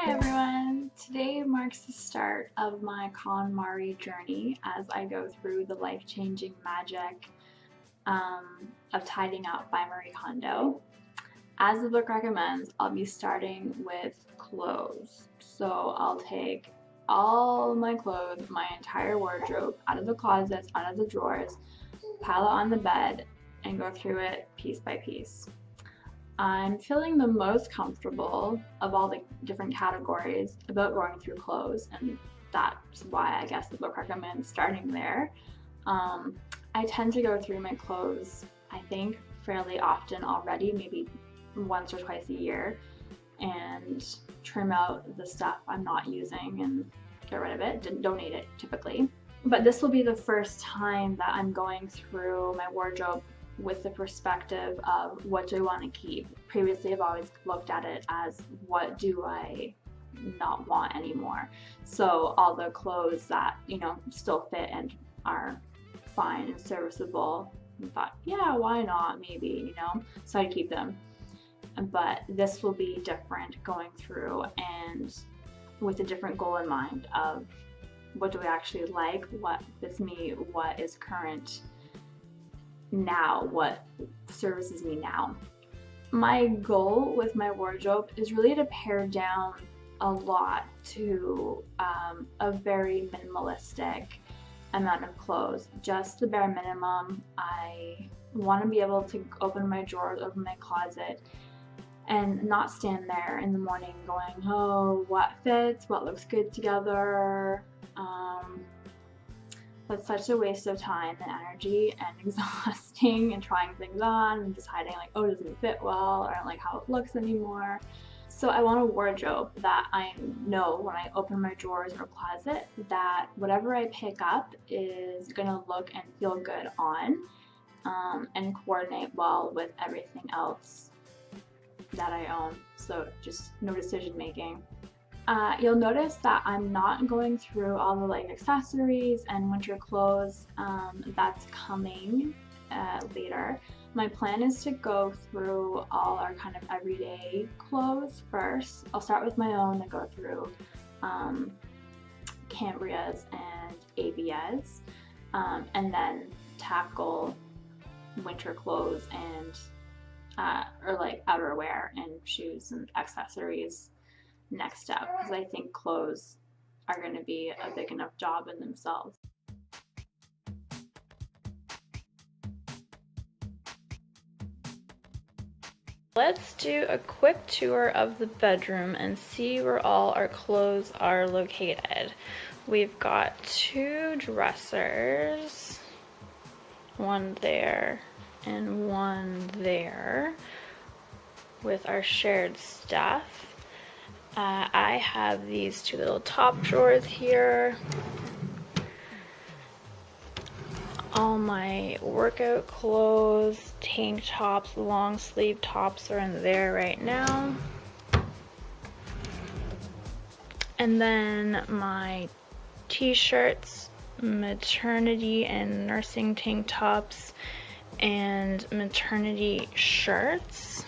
Hi everyone! Today marks the start of my KonMari journey as I go through the life-changing magic of tidying up by Marie Kondo. As the book recommends, I'll be starting with clothes. So I'll take all my clothes, my entire wardrobe, out of the closets, out of the drawers, pile it on the bed, and go through it piece by piece. I'm feeling the most comfortable of all the different categories about going through clothes, and that's why I guess the book recommends starting there. I tend to go through my clothes, I think, fairly often already, maybe once or twice a year, and trim out the stuff I'm not using and get rid of it, donate it typically. But this will be the first time that I'm going through my wardrobe with the perspective of what do I want to keep. Previously, I've always looked at it as what do I not want anymore. So all the clothes that, still fit and are fine and serviceable, I thought, yeah, why not, maybe, so I keep them. But this will be different, going through and with a different goal in mind of what do I actually like, what fits me, what is current now, what services me now. My goal with my wardrobe is really to pare down a lot to a very minimalistic amount of clothes, just the bare minimum. I want to be able to open my drawers, open my closet, and not stand there in the morning going, oh, what fits, what looks good together. That's such a waste of time and energy and exhausting, and trying things on and deciding like, oh, it doesn't fit well, or I don't like how it looks anymore. So I want a wardrobe that I know when I open my drawers or closet that whatever I pick up is gonna look and feel good on, and coordinate well with everything else that I own. So just no decision making. You'll notice that I'm not going through all the accessories and winter clothes. That's coming later. My plan is to go through all our kind of everyday clothes first. I'll start with my own and go through Cambria's and Avia's, and then tackle winter clothes and or outerwear and shoes and accessories next up, because I think clothes are going to be a big enough job in themselves. Let's do a quick tour of the bedroom and see where all our clothes are located. We've got two dressers, one there and one there, with our shared stuff. I have these two little top drawers here. All my workout clothes, tank tops, long sleeve tops are in there right now. And then my t-shirts, maternity and nursing tank tops, and maternity shirts.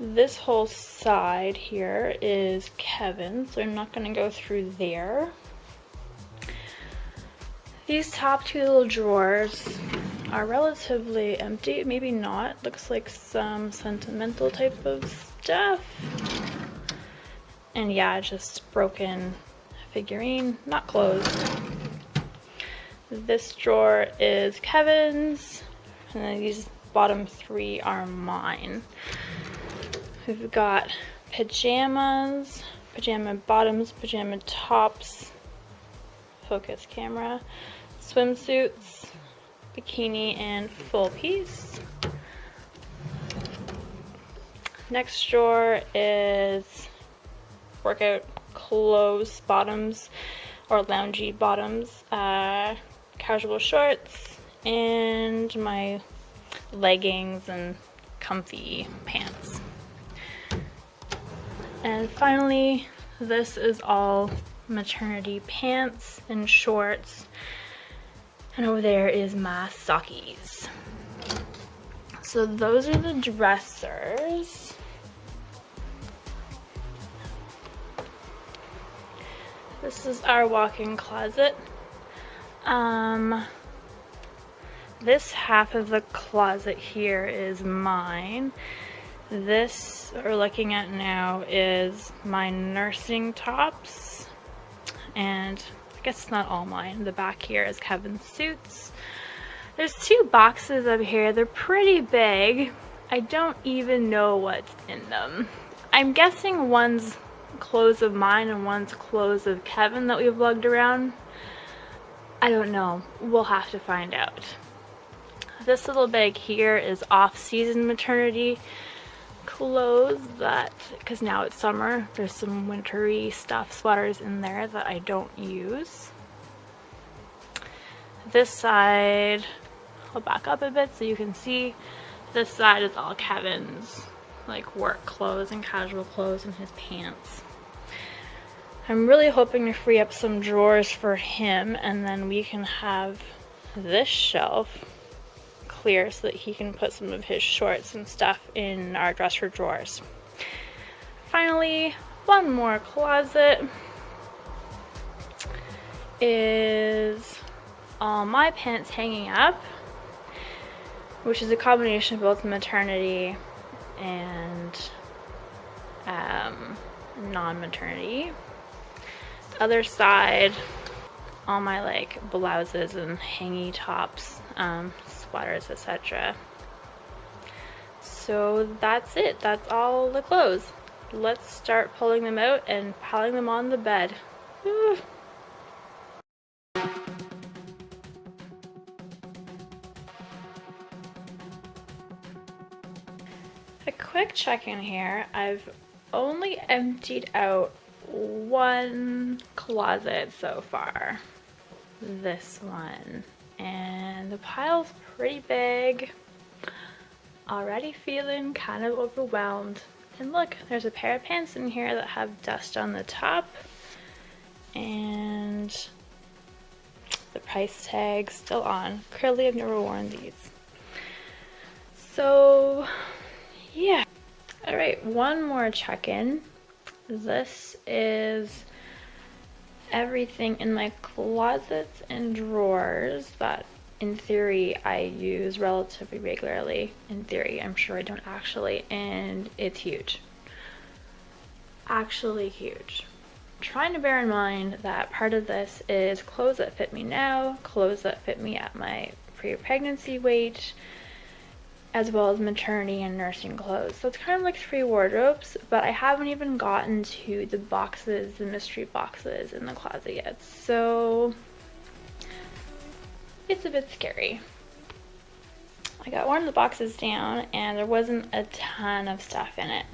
This whole side here is Kevin's, so I'm not going to go through there. These top two little drawers are relatively empty, maybe not. Looks like some sentimental type of stuff. And yeah, just broken figurine, not closed. This drawer is Kevin's, and then these bottom three are mine. We've got pajamas, pajama bottoms, pajama tops, focus camera, swimsuits, bikini, and full piece. Next drawer is workout clothes, bottoms, or loungy bottoms, casual shorts, and my leggings and comfy pants. And finally, this is all maternity pants and shorts, and over there is my sockies. So those are the dressers. This is our walk-in closet. This half of the closet here is mine. This we're looking at now is my nursing tops, and I guess it's not all mine. The back here is Kevin's suits. There's 2 boxes up here. They're pretty big. I don't even know what's in them. I'm guessing one's clothes of mine and one's clothes of Kevin that we've lugged around. I don't know. We'll have to find out. This little bag here is off-season maternity clothes because now it's summer, there's some wintry stuff, sweaters in there that I don't use. This side, I'll back up a bit so you can see, this side is all Kevin's like work clothes and casual clothes and his pants. I'm really hoping to free up some drawers for him, and then we can have this shelf clear so that he can put some of his shorts and stuff in our dresser drawers. Finally, one more closet is all my pants hanging up, which is a combination of both maternity and non-maternity. Other side, all my like blouses and hangy tops, sweaters, etc. So that's it. That's all the clothes. Let's start pulling them out and piling them on the bed. Woo. A quick check-in here. I've only emptied out one closet so far. This one. And the pile's pretty big. Already feeling kind of overwhelmed. And look, there's a pair of pants in here that have dust on the top. And the price tag still on. Clearly I've never worn these. So, yeah. Alright, one more check-in. This is everything in my closets and drawers that in theory I use relatively regularly. In theory, I'm sure I don't actually, and it's huge. Actually huge. Trying to bear in mind that part of this is clothes that fit me now, clothes that fit me at my pre-pregnancy weight, as well as maternity and nursing clothes. So it's kind of like 3 wardrobes, but I haven't even gotten to the boxes, the mystery boxes in the closet yet. So it's a bit scary. I got one of the boxes down and there wasn't a ton of stuff in it.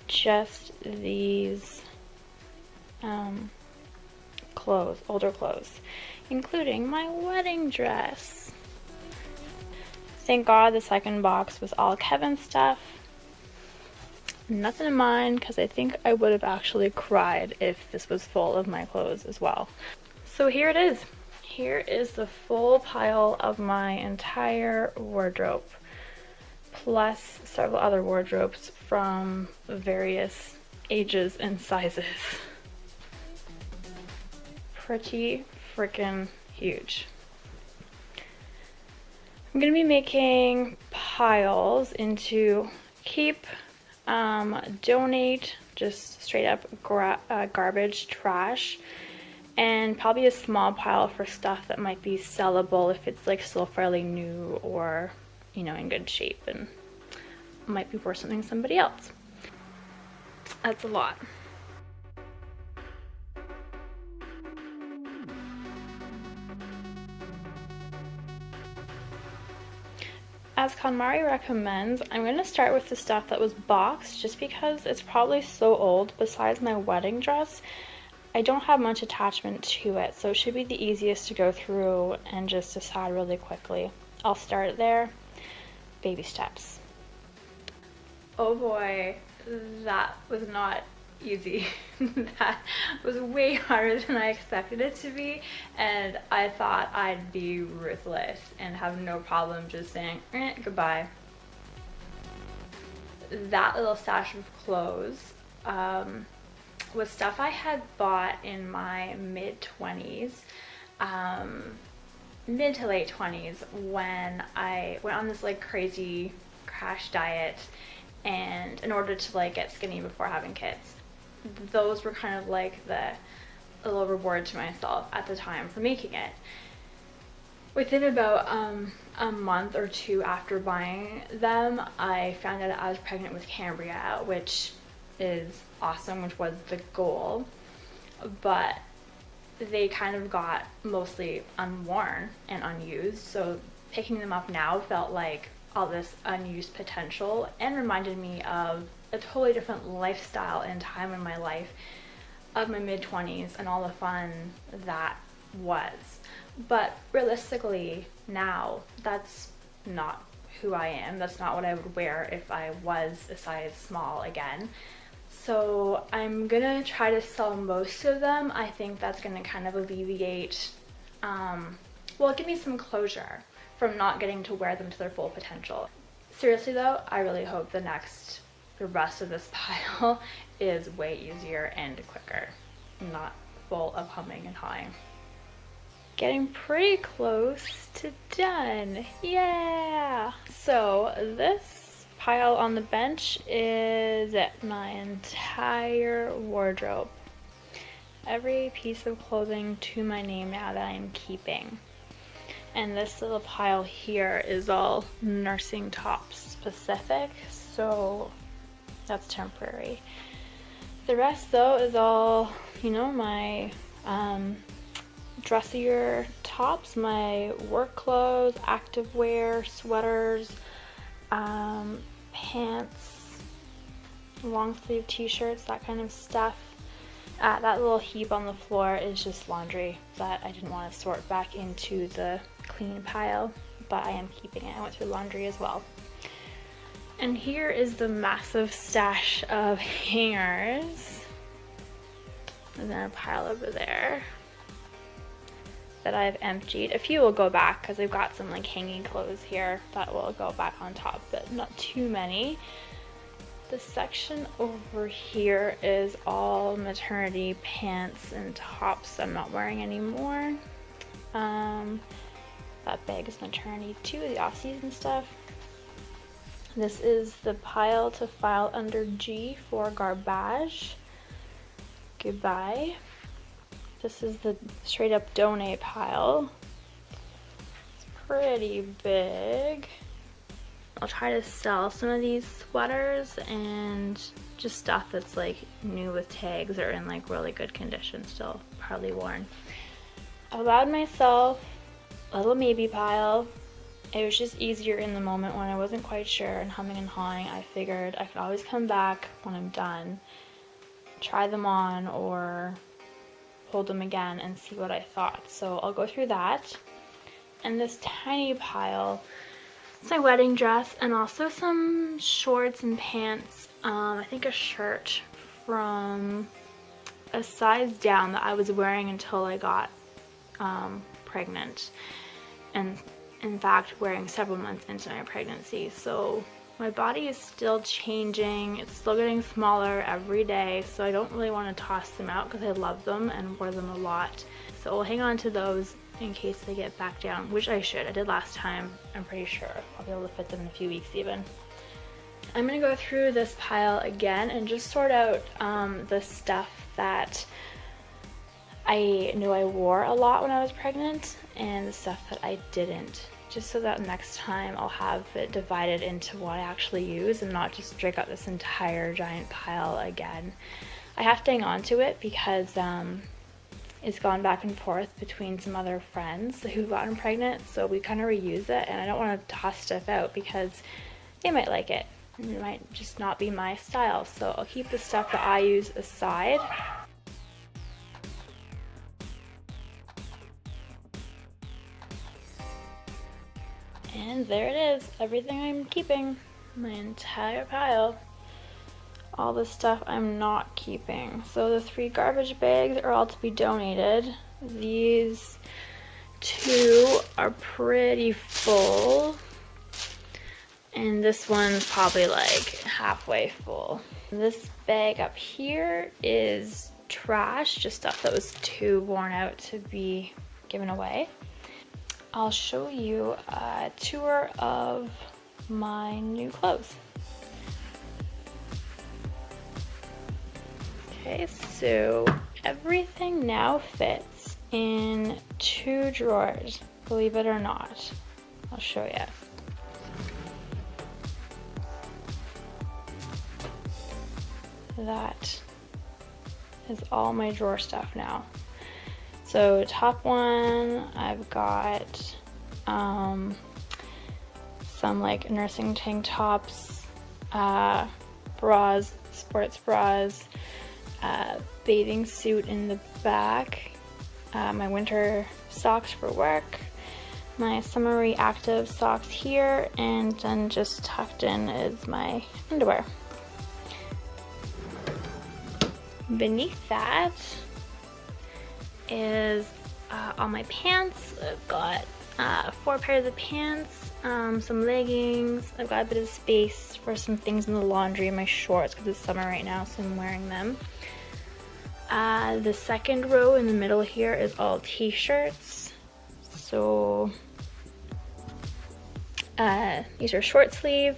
Just these clothes, older clothes, including my wedding dress. Thank God the second box was all Kevin's stuff. Nothing in mine, because I think I would have actually cried if this was full of my clothes as well. So here it is. Here is the full pile of my entire wardrobe, plus several other wardrobes from various ages and sizes. Pretty freaking huge. I'm going to be making piles into keep, donate, just straight up garbage, trash, and probably a small pile for stuff that might be sellable if it's like still fairly new or, you know, in good shape and might be worth something to somebody else. That's a lot. As KonMari recommends, I'm going to start with the stuff that was boxed just because it's probably so old. Besides my wedding dress, I don't have much attachment to it, so it should be the easiest to go through and just decide really quickly. I'll start there. Baby steps. Oh boy, that was not easy. That was way harder than I expected it to be, and I thought I'd be ruthless and have no problem just saying goodbye. That little stash of clothes was stuff I had bought in my mid-20s, mid to late 20s, when I went on this like crazy crash diet, and in order to like get skinny before having kids. Those were kind of like a little reward to myself at the time for making it. Within about a month or two after buying them, I found out I was pregnant with Cambria, which is awesome, which was the goal. But they kind of got mostly unworn and unused, so picking them up now felt like all this unused potential and reminded me of a totally different lifestyle and time in my life of my mid-20s and all the fun that was. But realistically now, that's not who I am. That's not what I would wear if I was a size small again. So I'm gonna try to sell most of them. I think that's gonna kind of alleviate, give me some closure from not getting to wear them to their full potential. Seriously though, I really hope the rest of this pile is way easier and quicker, not full of humming and hawing. Getting pretty close to done. Yeah! So this pile on the bench is my entire wardrobe. Every piece of clothing to my name now that I'm keeping. And this little pile here is all nursing tops specific, so that's temporary. The rest though is all, my dressier tops, my work clothes, activewear, sweaters, pants, long sleeve t-shirts, that kind of stuff. That little heap on the floor is just laundry that I didn't want to sort back into the clean pile, but I am keeping it. I went through laundry as well. And here is the massive stash of hangers. And then a pile over there that I've emptied. A few will go back because I've got some like hanging clothes here that will go back on top, but not too many. The section over here is all maternity pants and tops I'm not wearing anymore. That bag is maternity too, the off-season stuff. This is the pile to file under G for garbage. Goodbye. This is the straight up donate pile. It's pretty big. I'll try to sell some of these sweaters and just stuff that's like new with tags or in like really good condition, still probably worn. I allowed myself a little maybe pile. It was just easier in the moment when I wasn't quite sure and humming and hawing. I figured I could always come back when I'm done, try them on or hold them again and see what I thought. So I'll go through that. And this tiny pile, it's my wedding dress and also some shorts and pants. I think a shirt from a size down that I was wearing until I got pregnant. And in fact, wearing several months into my pregnancy. So my body is still changing. It's still getting smaller every day. So I don't really want to toss them out because I love them and wore them a lot. So I'll hang on to those in case they get back down, which I should. I did last time. I'm pretty sure I'll be able to fit them in a few weeks even. I'm gonna go through this pile again and just sort out the stuff that I knew I wore a lot when I was pregnant and the stuff that I didn't, just so that next time I'll have it divided into what I actually use and not just drag out this entire giant pile again. I have to hang on to it because it's gone back and forth between some other friends who've gotten pregnant, so we kind of reuse it, and I don't want to toss stuff out because they might like it and it might just not be my style. So I'll keep the stuff that I use aside. And there it is, everything I'm keeping, my entire pile. All the stuff I'm not keeping. So the 3 garbage bags are all to be donated. These 2 are pretty full. And this one's probably like halfway full. This bag up here is trash, just stuff that was too worn out to be given away. I'll show you a tour of my new clothes. Okay, so everything now fits in 2 drawers, believe it or not. I'll show you. That is all my drawer stuff now. So top one, I've got some like nursing tank tops, bras, sports bras, bathing suit in the back, my winter socks for work, my summery active socks here, and then just tucked in is my underwear. Beneath that is all my pants. I've got 4 pairs of pants, some leggings. I've got a bit of space for some things in the laundry, my shorts, because it's summer right now, so I'm wearing them. The second row in the middle here is all t-shirts. So these are short sleeve.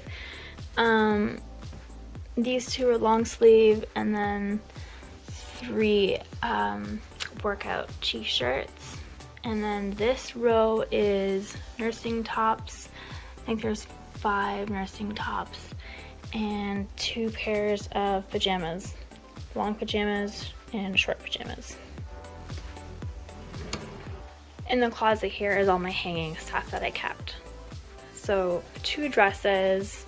These 2 are long sleeve, and then 3 workout t-shirts. And then this row is nursing tops. I think there's 5 nursing tops and 2 pairs of pajamas, long pajamas and short pajamas. In the closet here is all my hanging stuff that I kept. So 2 dresses,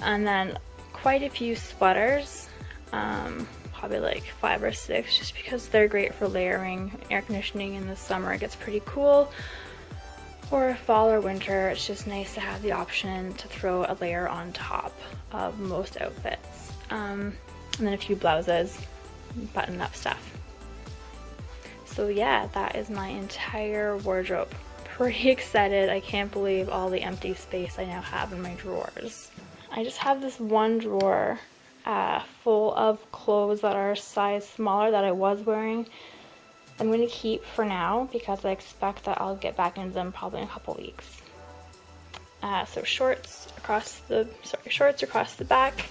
and then quite a few sweaters, probably like 5 or 6, just because they're great for layering. Air conditioning in the summer, it gets pretty cool, or fall or winter, it's just nice to have the option to throw a layer on top of most outfits. And then a few blouses, button up stuff. So yeah, that is my entire wardrobe. Pretty excited. I can't believe all the empty space I now have in my drawers. I just have this one drawer full of clothes that are a size smaller that I was wearing. I'm going to keep for now because I expect that I'll get back into them probably in a couple weeks. So shorts across the back,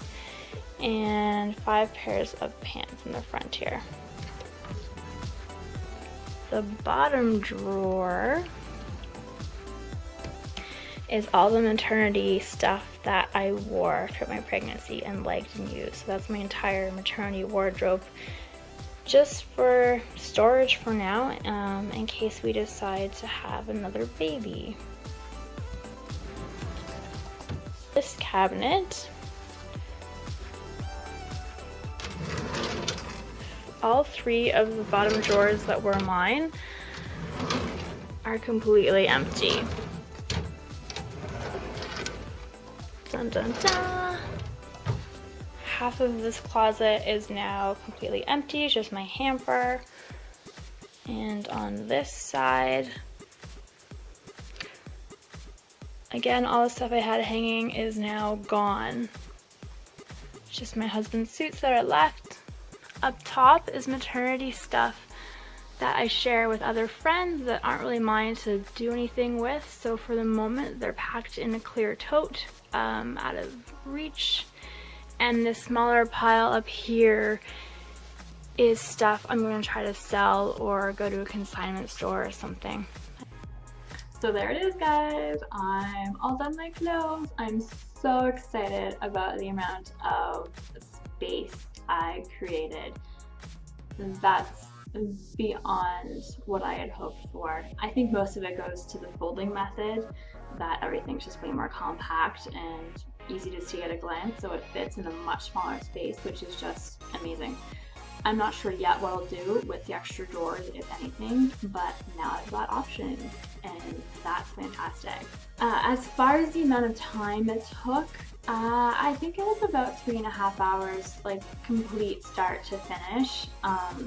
and 5 pairs of pants in the front here. The bottom drawer is all the maternity stuff that I wore throughout my pregnancy and liked and used. So that's my entire maternity wardrobe, just for storage for now, in case we decide to have another baby. This cabinet, all 3 of the bottom drawers that were mine are completely empty. Dun dun dun! Half of this closet is now completely empty, just my hamper. And on this side, again, all the stuff I had hanging is now gone. It's just my husband's suits that are left. Up top is maternity stuff that I share with other friends that aren't really mine to do anything with. So for the moment, they're packed in a clear tote, out of reach. And this smaller pile up here is stuff I'm going to try to sell or go to a consignment store or something. So there it is, guys. I'm all done my clothes. I'm so excited about the amount of space I created. That's beyond what I had hoped for. I think most of it goes to the folding method, that everything's just way more compact and easy to see at a glance, so it fits in a much smaller space, which is just amazing. I'm not sure yet what I'll do with the extra drawers, if anything, but now I've got options, and that's fantastic. As far as the amount of time it took, I think it was about 3.5 hours, like complete start to finish.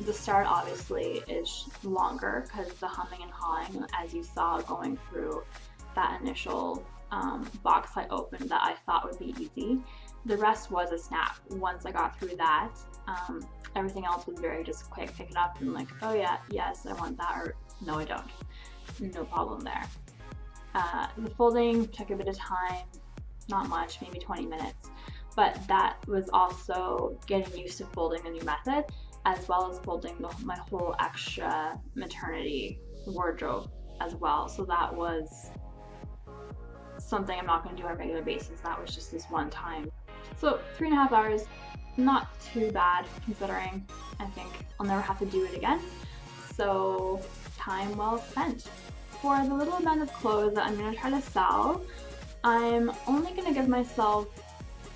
The start obviously is longer because the humming and hawing, as you saw going through that initial box I opened that I thought would be easy. The rest was a snap. Once I got through that, everything else was very just quick, pick it up and like, oh yeah, yes, I want that, or no, I don't. No problem there. The folding took a bit of time, not much, maybe 20 minutes, but that was also getting used to folding the new method, as well as folding my whole extra maternity wardrobe as well. So that was something I'm not going to do on a regular basis. That was just this one time. So 3.5 hours, not too bad considering. I think I'll never have to do it again. So time well spent. For the little amount of clothes that I'm going to try to sell, I'm only going to give myself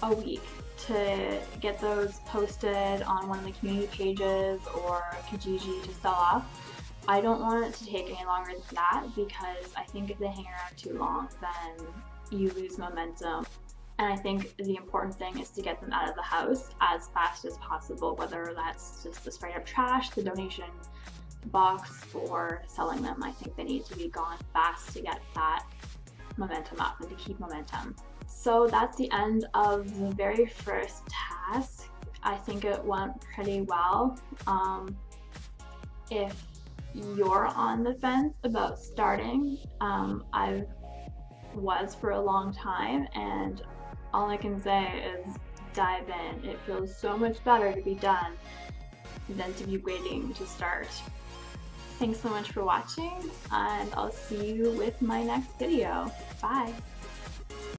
a week to get those posted on one of the community pages or Kijiji to sell off. I don't want it to take any longer than that, because I think if they hang around too long, then you lose momentum. And I think the important thing is to get them out of the house as fast as possible, whether that's just the straight up trash, the donation box, or selling them. I think they need to be gone fast to get that momentum up and to keep momentum. So that's the end of the very first task. I think it went pretty well. If you're on the fence about starting, I was for a long time, and all I can say is dive in. It feels so much better to be done than to be waiting to start. Thanks so much for watching, and I'll see you with my next video. Bye!